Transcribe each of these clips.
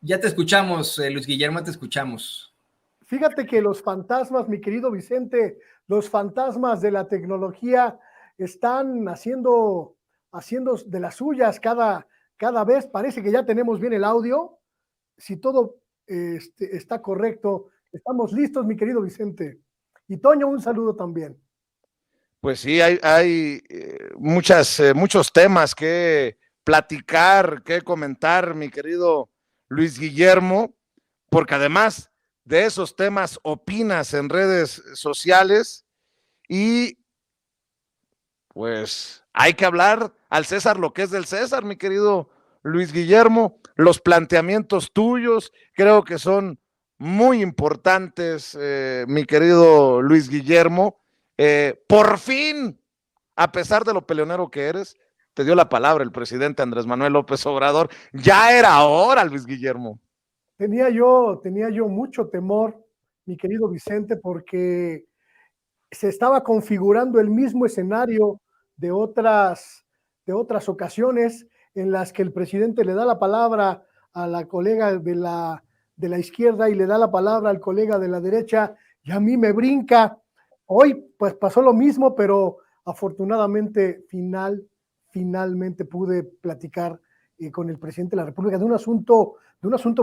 Ya te escuchamos, Luis Guillermo, te escuchamos. Fíjate que los fantasmas, mi querido Vicente, los fantasmas de la tecnología están haciendo de las suyas cada vez. Parece que ya tenemos bien el audio. Si todo está correcto, estamos listos, mi querido Vicente. Y Toño, un saludo también. Pues sí, hay muchos temas que platicar, que comentar, mi querido Luis Guillermo, porque además de esos temas opinas en redes sociales y pues hay que hablar al César lo que es del César, mi querido Luis Guillermo. Los planteamientos tuyos creo que son muy importantes, mi querido Luis Guillermo. Por fin, a pesar de lo peleonero que eres, te dio la palabra el presidente Andrés Manuel López Obrador. Ya era hora, Luis Guillermo. Tenía yo mucho temor, mi querido Vicente, porque se estaba configurando el mismo escenario de otras ocasiones en las que el presidente le da la palabra a la colega de la izquierda y le da la palabra al colega de la derecha y a mí me brinca. Hoy pues pasó lo mismo, pero afortunadamente finalmente pude platicar con el presidente de la República de un asunto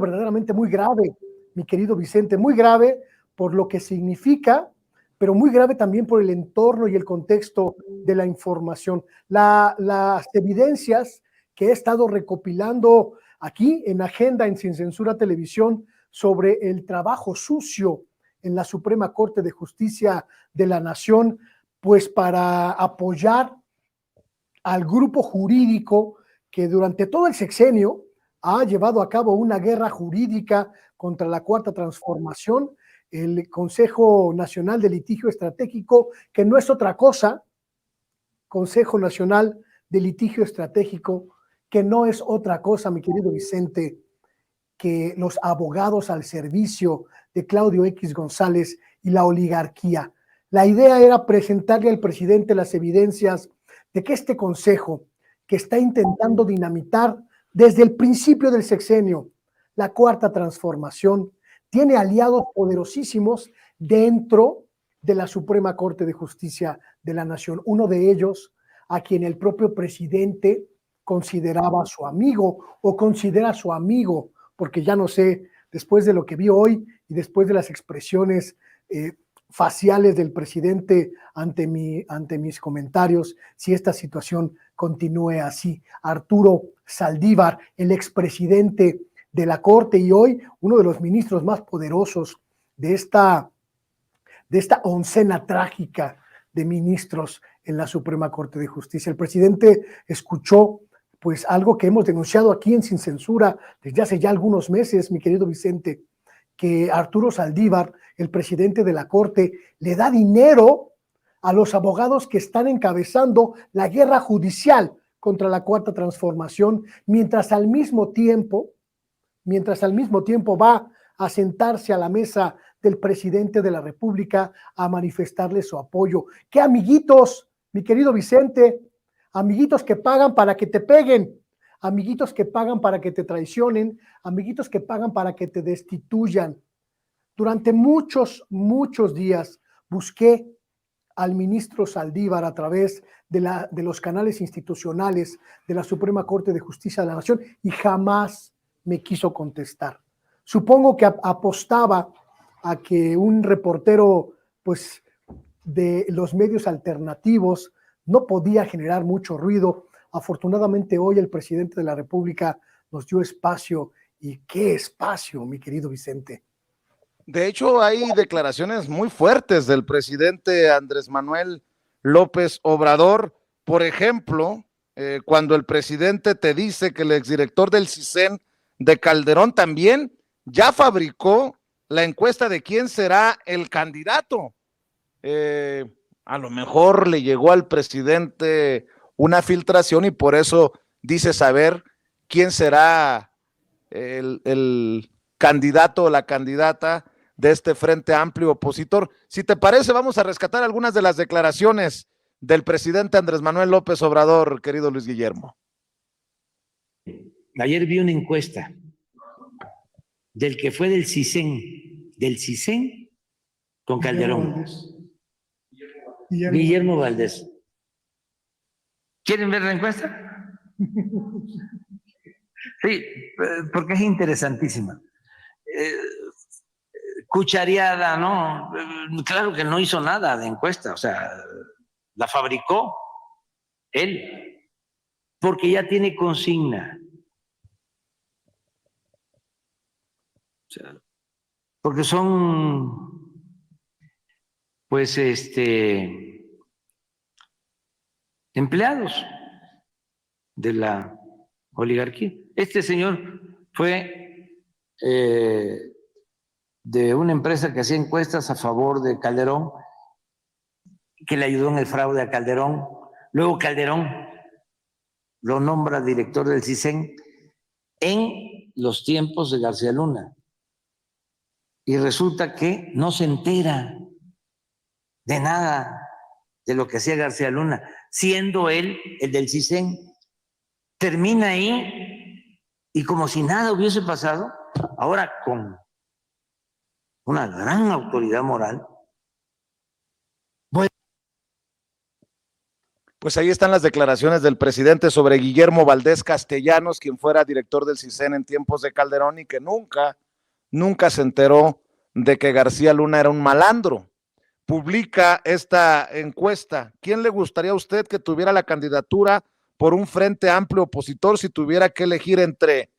verdaderamente muy grave, mi querido Vicente, muy grave por lo que significa, pero muy grave también por el entorno y el contexto de la información. Las evidencias que he estado recopilando aquí en Agenda, en Sin Censura Televisión, sobre el trabajo sucio en la Suprema Corte de Justicia de la Nación, pues para apoyar al grupo jurídico que durante todo el sexenio ha llevado a cabo una guerra jurídica contra la Cuarta Transformación, el Consejo Nacional de Litigio Estratégico, que no es otra cosa, Consejo Nacional de Litigio Estratégico, que no es otra cosa, mi querido Vicente, que los abogados al servicio de Claudio X González y la oligarquía. La idea era presentarle al presidente las evidencias de que este consejo, que está intentando dinamitar desde el principio del sexenio la Cuarta Transformación, tiene aliados poderosísimos dentro de la Suprema Corte de Justicia de la Nación. Uno de ellos, a quien el propio presidente consideraba su amigo o considera su amigo, porque ya no sé, después de lo que vi hoy y después de las expresiones faciales del presidente ante mis comentarios, si esta situación continúe así. Arturo Saldívar, el expresidente de la Corte y hoy uno de los ministros más poderosos de esta oncena trágica de ministros en la Suprema Corte de Justicia. El presidente escuchó pues algo que hemos denunciado aquí en Sin Censura desde hace ya algunos meses, mi querido Vicente, que Arturo Saldívar, el presidente de la Corte, le da dinero a los abogados que están encabezando la guerra judicial contra la Cuarta Transformación, mientras al mismo tiempo va a sentarse a la mesa del presidente de la República a manifestarle su apoyo. ¿Qué amiguitos, mi querido Vicente? Amiguitos que pagan para que te peguen, amiguitos que pagan para que te traicionen, amiguitos que pagan para que te destituyan. Durante muchos días busqué al ministro Saldívar a través de los canales institucionales de la Suprema Corte de Justicia de la Nación y jamás me quiso contestar. Supongo que apostaba a que un reportero pues de los medios alternativos no podía generar mucho ruido. Afortunadamente hoy el presidente de la República nos dio espacio, y qué espacio, mi querido Vicente. De hecho, hay declaraciones muy fuertes del presidente Andrés Manuel López Obrador. Por ejemplo, cuando el presidente te dice que el exdirector del CISEN de Calderón también ya fabricó la encuesta de quién será el candidato. A lo mejor le llegó al presidente una filtración y por eso dice saber quién será el candidato o la candidata de este Frente Amplio opositor. Si te parece, vamos a rescatar algunas de las declaraciones del presidente Andrés Manuel López Obrador, querido Luis Guillermo. Ayer vi una encuesta del que fue del CISEN con Calderón. Guillermo Valdés. ¿Quieren ver la encuesta? Sí, porque es interesantísima. Cuchareada, ¿no? Claro que no hizo nada de encuesta, o sea, la fabricó él, porque ya tiene consigna. O sea, porque son, pues, empleados de la oligarquía. Este señor fue de una empresa que hacía encuestas a favor de Calderón, que le ayudó en el fraude a Calderón. Luego Calderón lo nombra director del CISEN en los tiempos de García Luna. Y resulta que no se entera de nada de lo que hacía García Luna, siendo él el del CISEN. Termina ahí y como si nada hubiese pasado, ahora con una gran autoridad moral. Pues ahí están las declaraciones del presidente sobre Guillermo Valdés Castellanos, quien fuera director del CISEN en tiempos de Calderón y que nunca se enteró de que García Luna era un malandro. Publica esta encuesta. ¿Quién le gustaría a usted que tuviera la candidatura por un frente amplio opositor si tuviera que elegir entre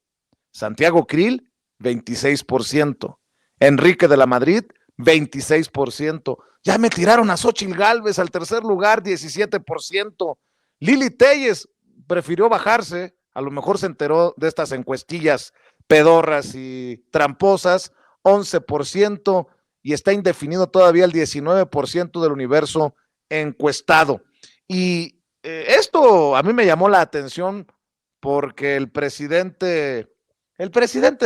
Santiago Krill, 26%, Enrique de la Madrid, 26%, ya me tiraron a Xóchitl Gálvez al tercer lugar, 17%, Lili Téllez prefirió bajarse, a lo mejor se enteró de estas encuestillas pedorras y tramposas, 11%, y está indefinido todavía el 19% del universo encuestado. Y esto a mí me llamó la atención porque el presidente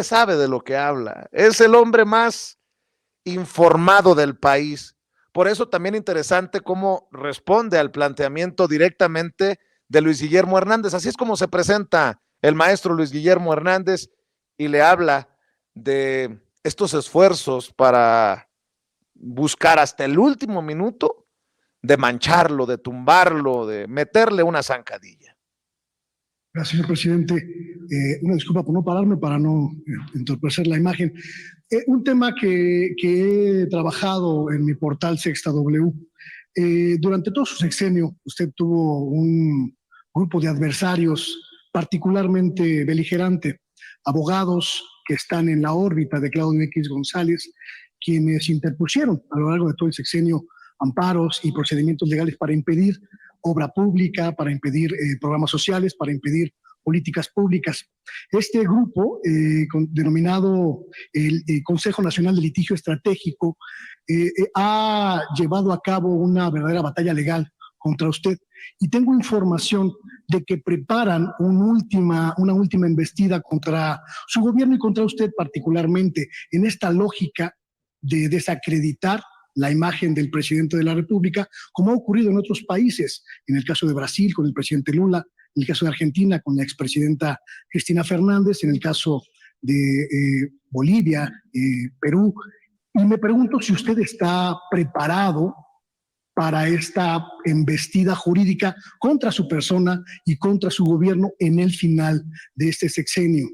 sabe de lo que habla, es el hombre más informado del país. Por eso también interesante cómo responde al planteamiento directamente de Luis Guillermo Hernández. Así es como se presenta el maestro Luis Guillermo Hernández y le habla de estos esfuerzos para buscar hasta el último minuto de mancharlo, de tumbarlo, de meterle una zancadilla. Gracias, señor presidente. Una disculpa por no pararme para no entorpecer la imagen. Un tema que he trabajado en mi portal Sexta W. Durante todo su sexenio, usted tuvo un grupo de adversarios particularmente beligerante, abogados que están en la órbita de Claudio X González, quienes interpusieron a lo largo de todo el sexenio amparos y procedimientos legales para impedir obra pública, para impedir programas sociales, para impedir políticas públicas. Este grupo, denominado el Consejo Nacional de Litigio Estratégico, ha llevado a cabo una verdadera batalla legal contra usted. Y tengo información de que preparan una última embestida contra su gobierno y contra usted particularmente, en esta lógica de desacreditar la imagen del presidente de la República, como ha ocurrido en otros países, en el caso de Brasil con el presidente Lula, en el caso de Argentina con la expresidenta Cristina Fernández, en el caso de Bolivia, Perú. Y me pregunto si usted está preparado para esta embestida jurídica contra su persona y contra su gobierno en el final de este sexenio.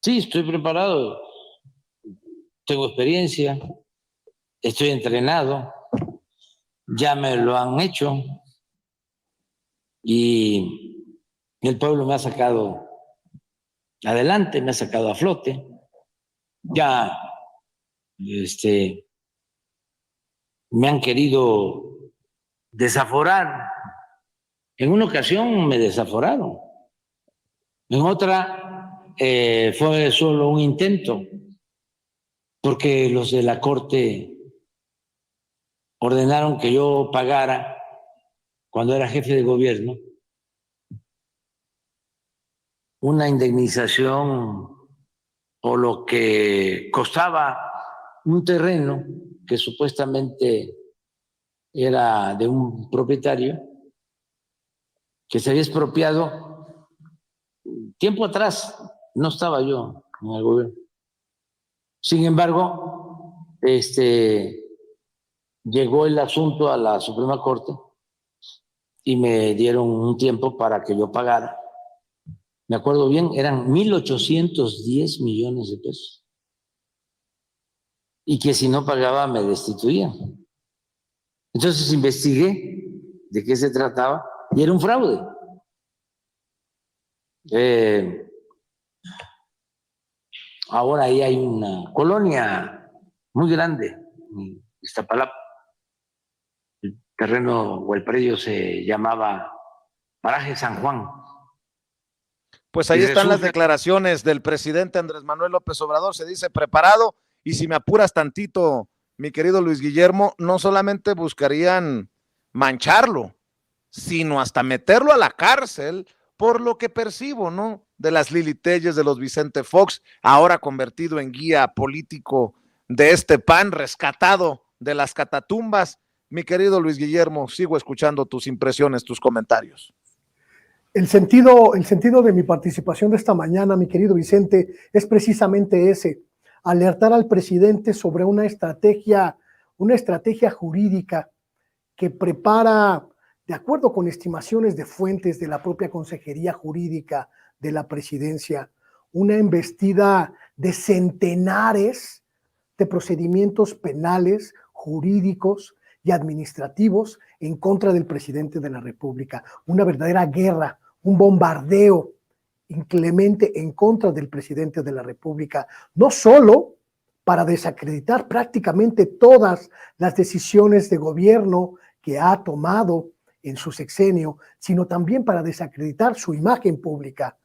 Sí, estoy preparado, tengo experiencia, estoy entrenado, ya me lo han hecho y el pueblo me ha sacado adelante, me ha sacado a flote. Ya me han querido desaforar. En una ocasión me desaforaron, en otra fue solo un intento, porque los de la Corte ordenaron que yo pagara, cuando era jefe de gobierno, una indemnización o lo que costaba un terreno que supuestamente era de un propietario que se había expropiado tiempo atrás, no estaba yo en el gobierno, Sin embargo, llegó el asunto a la Suprema Corte y me dieron un tiempo para que yo pagara. Me acuerdo bien, eran 1,810 millones de pesos. Y que si no pagaba me destituían. Entonces investigué de qué se trataba y era un fraude. Ahora ahí hay una colonia muy grande en Iztapalapa. El terreno o el predio se llamaba Paraje San Juan. Pues ahí están las declaraciones del presidente Andrés Manuel López Obrador. Se dice preparado, y si me apuras tantito, mi querido Luis Guillermo, no solamente buscarían mancharlo, sino hasta meterlo a la cárcel, por lo que percibo, ¿no? De las Lili Telles, de los Vicente Fox, ahora convertido en guía político de este PAN, rescatado de las catatumbas. Mi querido Luis Guillermo, sigo escuchando tus impresiones, tus comentarios. El sentido de mi participación de esta mañana, mi querido Vicente, es precisamente ese: alertar al presidente sobre una estrategia jurídica que prepara, de acuerdo con estimaciones de fuentes de la propia Consejería Jurídica de la Presidencia, una embestida de centenares de procedimientos penales, jurídicos y administrativos en contra del presidente de la República. Una verdadera guerra, un bombardeo inclemente en contra del presidente de la República, no solo para desacreditar prácticamente todas las decisiones de gobierno que ha tomado en su sexenio, sino también para desacreditar su imagen pública,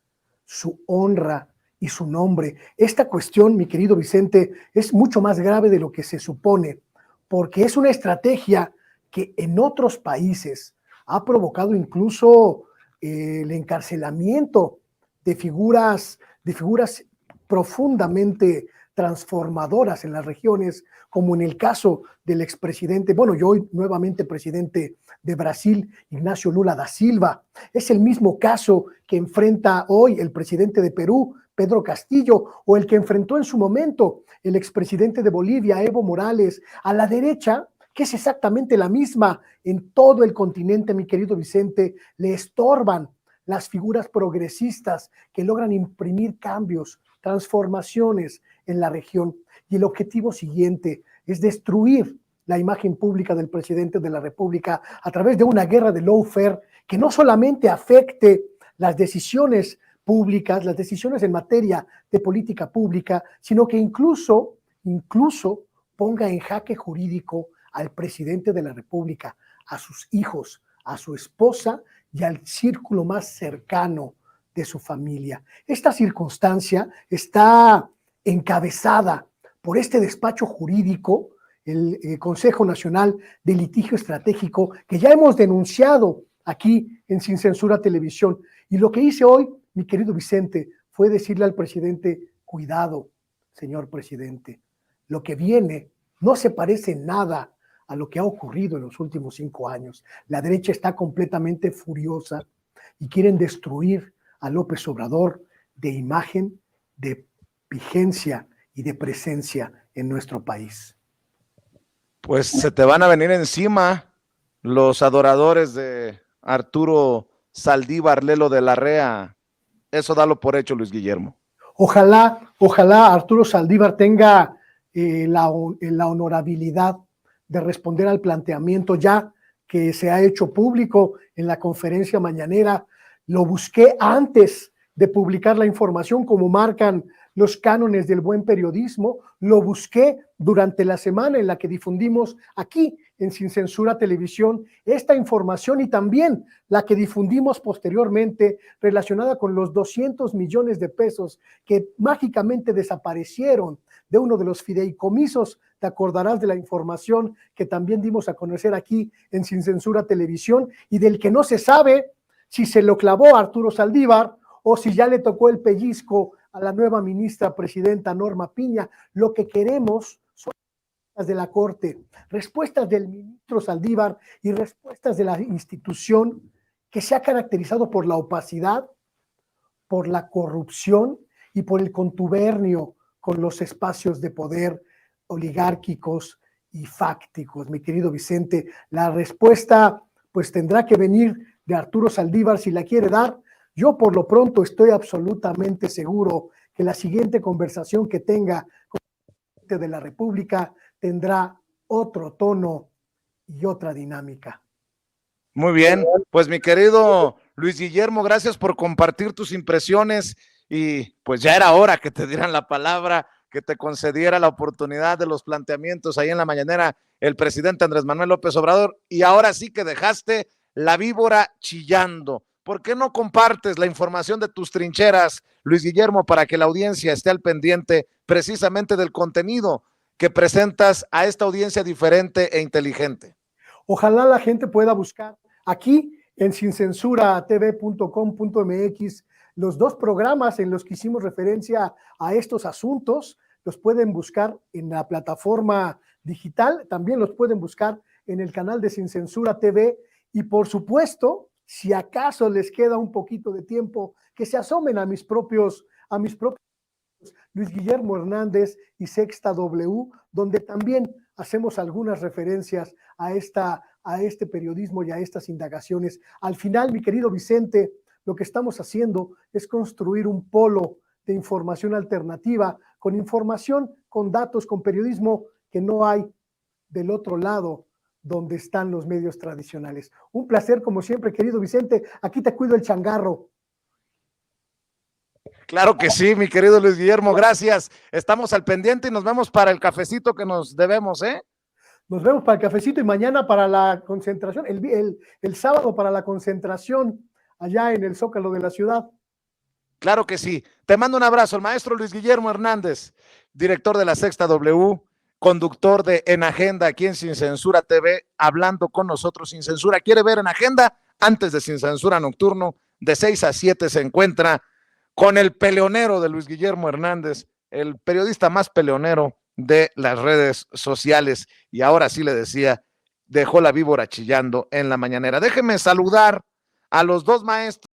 su honra y su nombre. Esta cuestión, mi querido Vicente, es mucho más grave de lo que se supone, porque es una estrategia que en otros países ha provocado incluso el encarcelamiento de figuras profundamente transformadoras en las regiones, como en el caso del expresidente, y hoy nuevamente presidente de Brasil, Ignacio Lula da Silva. Es el mismo caso que enfrenta hoy el presidente de Perú, Pedro Castillo, o el que enfrentó en su momento el expresidente de Bolivia, Evo Morales. A la derecha, que es exactamente la misma en todo el continente, mi querido Vicente, le estorban las figuras progresistas que logran imprimir cambios, transformaciones en la región. Y el objetivo siguiente es destruir la imagen pública del presidente de la República a través de una guerra de lawfare que no solamente afecte las decisiones públicas, las decisiones en materia de política pública, sino que incluso ponga en jaque jurídico al presidente de la República, a sus hijos, a su esposa y al círculo más cercano de su familia. Esta circunstancia está encabezada por este despacho jurídico, el Consejo Nacional de Litigio Estratégico, que ya hemos denunciado aquí en Sin Censura Televisión. Y lo que hice hoy, mi querido Vicente, fue decirle al presidente: cuidado, señor presidente, lo que viene no se parece en nada a lo que ha ocurrido en los últimos 5 años. La derecha está completamente furiosa y quieren destruir a López Obrador de imagen, de vigencia y de presencia en nuestro país. Pues se te van a venir encima los adoradores de Arturo Saldívar Lelo de la Rea. Eso dalo por hecho, Luis Guillermo. Ojalá Arturo Saldívar tenga la honorabilidad de responder al planteamiento ya que se ha hecho público en la conferencia mañanera. Lo busqué antes de publicar la información, como marcan los cánones del buen periodismo. Lo busqué durante la semana en la que difundimos aquí en Sin Censura Televisión esta información, y también la que difundimos posteriormente relacionada con los 200 millones de pesos que mágicamente desaparecieron de uno de los fideicomisos. Te acordarás de la información que también dimos a conocer aquí en Sin Censura Televisión, y del que no se sabe si se lo clavó a Arturo Saldívar o si ya le tocó el pellizco a la nueva ministra presidenta Norma Piña. Lo que queremos son respuestas de la Corte, respuestas del ministro Saldívar y respuestas de la institución que se ha caracterizado por la opacidad, por la corrupción y por el contubernio con los espacios de poder oligárquicos y fácticos. Mi querido Vicente, la respuesta pues tendrá que venir de Arturo Saldívar si la quiere dar. Yo por lo pronto estoy absolutamente seguro que la siguiente conversación que tenga con el presidente de la República tendrá otro tono y otra dinámica. Muy bien, pues mi querido Luis Guillermo, gracias por compartir tus impresiones y pues ya era hora que te dieran la palabra, que te concediera la oportunidad de los planteamientos ahí en la mañanera el presidente Andrés Manuel López Obrador, y ahora sí que dejaste la víbora chillando. ¿Por qué no compartes la información de tus trincheras, Luis Guillermo, para que la audiencia esté al pendiente precisamente del contenido que presentas a esta audiencia diferente e inteligente? Ojalá la gente pueda buscar aquí en sincensuratv.com.mx los dos programas en los que hicimos referencia a estos asuntos. Los pueden buscar en la plataforma digital, también los pueden buscar en el canal de Sin Censura TV, y por supuesto, si acaso les queda un poquito de tiempo, que se asomen a mis propios Luis Guillermo Hernández y Sexta W, donde también hacemos algunas referencias a este periodismo y a estas indagaciones. Al final, mi querido Vicente, lo que estamos haciendo es construir un polo de información alternativa, con información, con datos, con periodismo que no hay del otro lado donde están los medios tradicionales. Un placer, como siempre, querido Vicente. Aquí te cuido el changarro. Claro que sí, mi querido Luis Guillermo, gracias. Estamos al pendiente y nos vemos para el cafecito que nos debemos, ¿eh? Nos vemos para el cafecito y mañana para la concentración, el sábado para la concentración allá en el Zócalo de la ciudad. Claro que sí. Te mando un abrazo, el maestro Luis Guillermo Hernández, director de la Sexta W, conductor de En Agenda aquí en Sin Censura TV, hablando con nosotros sin censura. ¿Quiere ver En Agenda? Antes de Sin Censura Nocturno, de 6 a 7 se encuentra con el peleonero de Luis Guillermo Hernández, el periodista más peleonero de las redes sociales. Y ahora sí le decía, dejó la víbora chillando en la mañanera. Déjeme saludar a los dos maestros